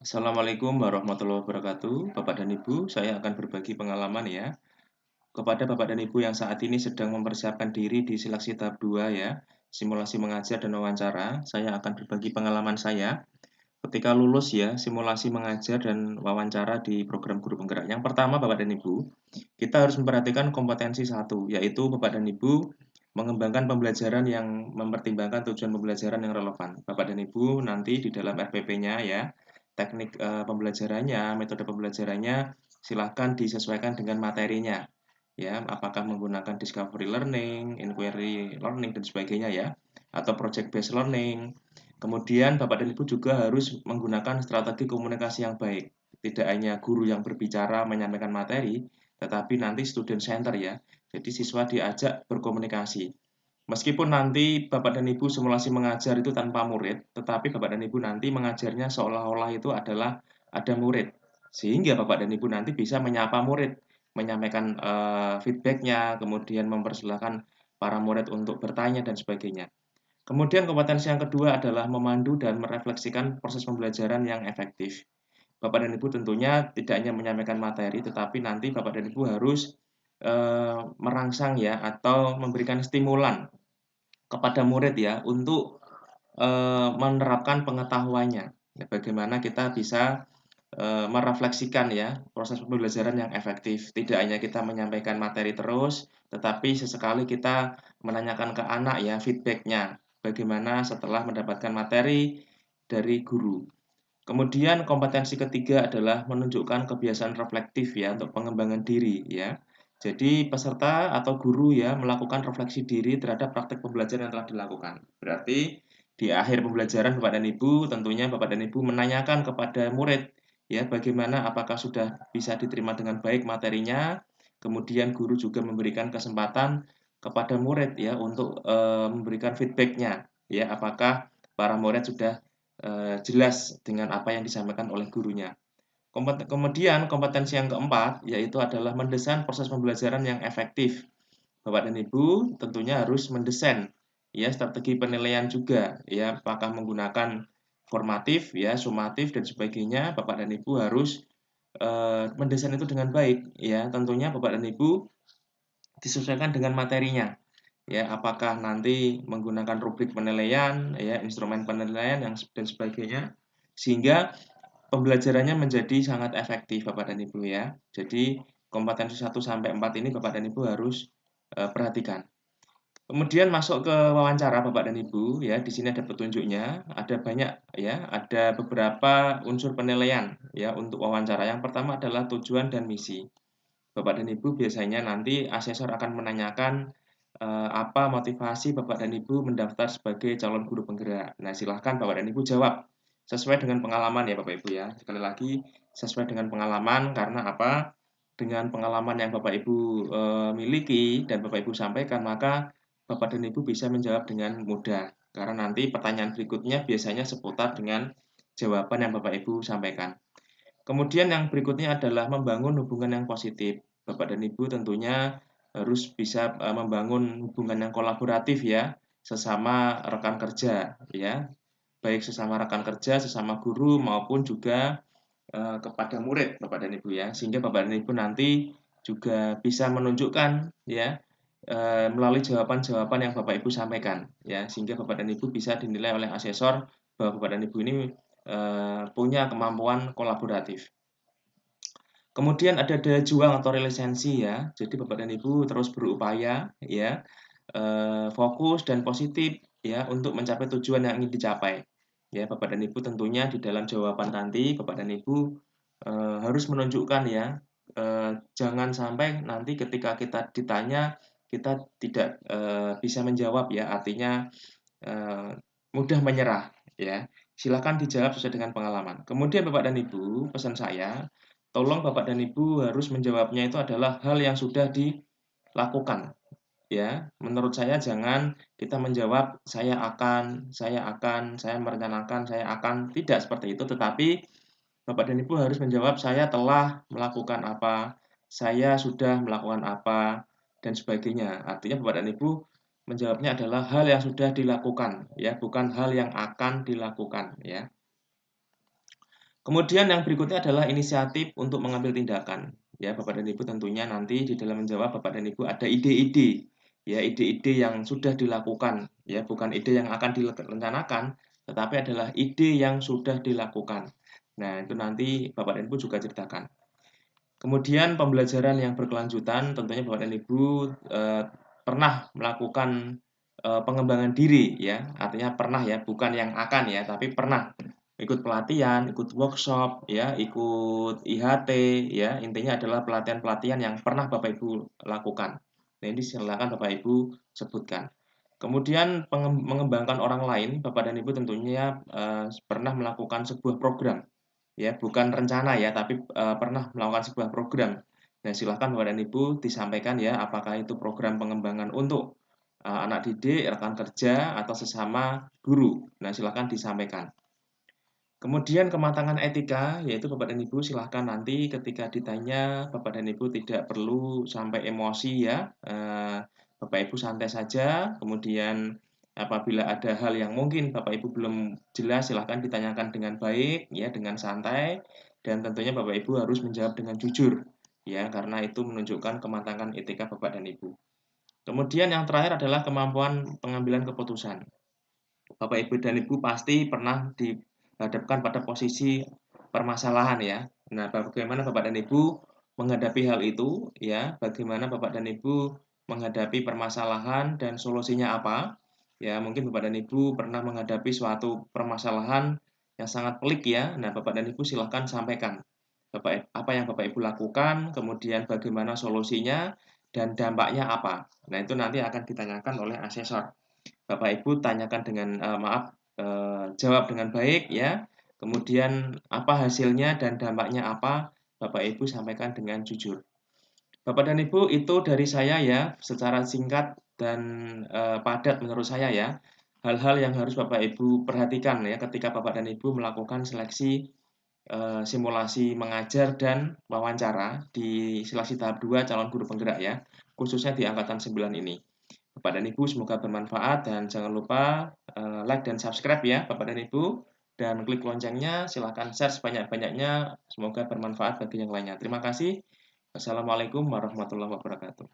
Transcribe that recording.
Assalamualaikum warahmatullahi wabarakatuh. Bapak dan Ibu, saya akan berbagi pengalaman ya. Kepada Bapak dan Ibu yang saat ini sedang mempersiapkan diri di seleksi tahap 2 ya, simulasi mengajar dan wawancara, saya akan berbagi pengalaman saya ketika lulus ya, simulasi mengajar dan wawancara di program guru penggerak. Yang pertama Bapak dan Ibu, kita harus memperhatikan kompetensi satu, yaitu Bapak dan Ibu mengembangkan pembelajaran yang mempertimbangkan tujuan pembelajaran yang relevan. Bapak dan Ibu nanti di dalam RPP-nya ya, teknik pembelajarannya, metode pembelajarannya silahkan disesuaikan dengan materinya. Ya, apakah menggunakan discovery learning, inquiry learning dan sebagainya ya, atau project based learning. Kemudian Bapak dan Ibu juga harus menggunakan strategi komunikasi yang baik. Tidak hanya guru yang berbicara menyampaikan materi, tetapi nanti student center ya. Jadi siswa diajak berkomunikasi. Meskipun nanti Bapak dan Ibu simulasi mengajar itu tanpa murid, tetapi Bapak dan Ibu nanti mengajarnya seolah-olah itu adalah ada murid. Sehingga Bapak dan Ibu nanti bisa menyapa murid, menyampaikan feedbacknya, kemudian mempersilahkan para murid untuk bertanya dan sebagainya. Kemudian kompetensi yang kedua adalah memandu dan merefleksikan proses pembelajaran yang efektif. Bapak dan Ibu tentunya tidak hanya menyampaikan materi, tetapi nanti Bapak dan Ibu harus merangsang ya atau memberikan stimulan kepada murid ya untuk menerapkan pengetahuannya. Ya, bagaimana kita bisa merefleksikan ya proses pembelajaran yang efektif. Tidak hanya kita menyampaikan materi terus, tetapi sesekali kita menanyakan ke anak ya feedbacknya. Bagaimana setelah mendapatkan materi dari guru. Kemudian kompetensi ketiga adalah menunjukkan kebiasaan reflektif ya untuk pengembangan diri ya. Jadi peserta atau guru ya melakukan refleksi diri terhadap praktek pembelajaran yang telah dilakukan. Berarti di akhir pembelajaran Bapak dan Ibu tentunya Bapak dan Ibu menanyakan kepada murid ya bagaimana apakah sudah bisa diterima dengan baik materinya. Kemudian guru juga memberikan kesempatan kepada murid ya untuk memberikan feedbacknya ya apakah para murid sudah jelas dengan apa yang disampaikan oleh gurunya. Kemudian kompetensi yang keempat yaitu adalah mendesain proses pembelajaran yang efektif. Bapak dan Ibu tentunya harus mendesain ya strategi penilaian juga ya apakah menggunakan formatif ya, sumatif dan sebagainya. Bapak dan Ibu harus mendesain itu dengan baik ya. Tentunya Bapak dan Ibu disesuaikan dengan materinya. Ya, apakah nanti menggunakan rubrik penilaian, ya, instrumen penilaian yang dan sebagainya, sehingga pembelajarannya menjadi sangat efektif Bapak dan Ibu ya. Jadi kompetensi 1 sampai 4 ini Bapak dan Ibu harus perhatikan. Kemudian masuk ke wawancara Bapak dan Ibu ya. Di sini ada petunjuknya, ada banyak ya, ada beberapa unsur penilaian ya untuk wawancara. Yang pertama adalah tujuan dan misi. Bapak dan Ibu biasanya nanti asesor akan menanyakan apa motivasi Bapak dan Ibu mendaftar sebagai calon guru penggerak. Nah, silahkan Bapak dan Ibu jawab sesuai dengan pengalaman ya Bapak Ibu ya. Sekali lagi sesuai dengan pengalaman karena apa? Dengan pengalaman yang Bapak Ibu miliki dan Bapak Ibu sampaikan, maka Bapak dan Ibu bisa menjawab dengan mudah. Karena nanti pertanyaan berikutnya biasanya seputar dengan jawaban yang Bapak Ibu sampaikan. Kemudian yang berikutnya adalah membangun hubungan yang positif. Bapak dan Ibu tentunya harus bisa membangun hubungan yang kolaboratif ya, sesama rekan kerja ya, baik sesama rekan kerja, sesama guru maupun juga kepada murid Bapak dan Ibu ya, sehingga Bapak dan Ibu nanti juga bisa menunjukkan ya melalui jawaban-jawaban yang Bapak Ibu sampaikan ya, sehingga Bapak dan Ibu bisa dinilai oleh asesor bahwa Bapak dan Ibu ini punya kemampuan kolaboratif. Kemudian ada daya juang atau relisensi ya. Jadi Bapak dan Ibu terus berupaya ya, fokus dan positif ya untuk mencapai tujuan yang ingin dicapai. Ya, Bapak dan Ibu tentunya di dalam jawaban nanti Bapak dan Ibu harus menunjukkan ya, jangan sampai nanti ketika kita ditanya kita tidak bisa menjawab ya, artinya mudah menyerah ya. Silakan dijawab sesuai dengan pengalaman. Kemudian Bapak dan Ibu, pesan saya, tolong Bapak dan Ibu harus menjawabnya itu adalah hal yang sudah dilakukan ya. Menurut saya jangan kita menjawab saya merencanakan, saya akan, tidak seperti itu, tetapi Bapak dan Ibu harus menjawab saya telah melakukan apa, saya sudah melakukan apa dan sebagainya. Artinya Bapak dan Ibu menjawabnya adalah hal yang sudah dilakukan ya, bukan hal yang akan dilakukan ya. Kemudian yang berikutnya adalah inisiatif untuk mengambil tindakan. Ya, Bapak dan Ibu tentunya nanti di dalam menjawab Bapak dan Ibu ada ide-ide, ya ide-ide yang sudah dilakukan, ya bukan ide yang akan direncanakan, tetapi adalah ide yang sudah dilakukan. Nah, itu nanti Bapak dan Ibu juga ceritakan. Kemudian pembelajaran yang berkelanjutan tentunya Bapak dan Ibu pernah melakukan pengembangan diri ya, artinya pernah ya, bukan yang akan ya, tapi pernah ikut pelatihan, ikut workshop ya, ikut IHT ya, intinya adalah pelatihan-pelatihan yang pernah Bapak Ibu lakukan. Nah, ini silakan Bapak Ibu sebutkan. Kemudian mengembangkan orang lain, Bapak dan Ibu tentunya pernah melakukan sebuah program ya, bukan rencana ya, tapi pernah melakukan sebuah program. Nah, silahkan Bapak dan Ibu disampaikan ya, apakah itu program pengembangan untuk anak didik, rekan kerja, atau sesama guru. Nah, silahkan disampaikan. Kemudian kematangan etika, yaitu Bapak dan Ibu silahkan nanti ketika ditanya, Bapak dan Ibu tidak perlu sampai emosi ya, Bapak Ibu santai saja, kemudian apabila ada hal yang mungkin Bapak Ibu belum jelas, silahkan ditanyakan dengan baik, ya dengan santai, dan tentunya Bapak Ibu harus menjawab dengan jujur, ya karena itu menunjukkan kematangan etika Bapak dan Ibu. Kemudian yang terakhir adalah kemampuan pengambilan keputusan. Bapak, Ibu, dan Ibu pasti pernah dihadapkan pada posisi permasalahan ya. Nah, bagaimana Bapak dan Ibu menghadapi hal itu ya? Bagaimana Bapak dan Ibu menghadapi permasalahan dan solusinya apa? Ya, mungkin Bapak dan Ibu pernah menghadapi suatu permasalahan yang sangat pelik ya. Nah, Bapak dan Ibu silahkan sampaikan. Apa yang Bapak Ibu lakukan, kemudian bagaimana solusinya, dan dampaknya apa. Nah, itu nanti akan ditanyakan oleh asesor. Bapak Ibu tanyakan dengan jawab dengan baik ya. Kemudian apa hasilnya dan dampaknya apa, Bapak Ibu sampaikan dengan jujur. Bapak dan Ibu, itu dari saya ya, secara singkat dan padat menurut saya ya. Hal-hal yang harus Bapak Ibu perhatikan ya ketika Bapak dan Ibu melakukan seleksi simulasi mengajar dan wawancara di seleksi tahap 2 calon guru penggerak ya, khususnya di angkatan 9 ini. Bapak dan Ibu semoga bermanfaat dan jangan lupa like dan subscribe ya Bapak dan Ibu, dan klik loncengnya, silahkan share sebanyak-banyaknya, semoga bermanfaat bagi yang lainnya. Terima kasih. Wassalamualaikum warahmatullahi wabarakatuh.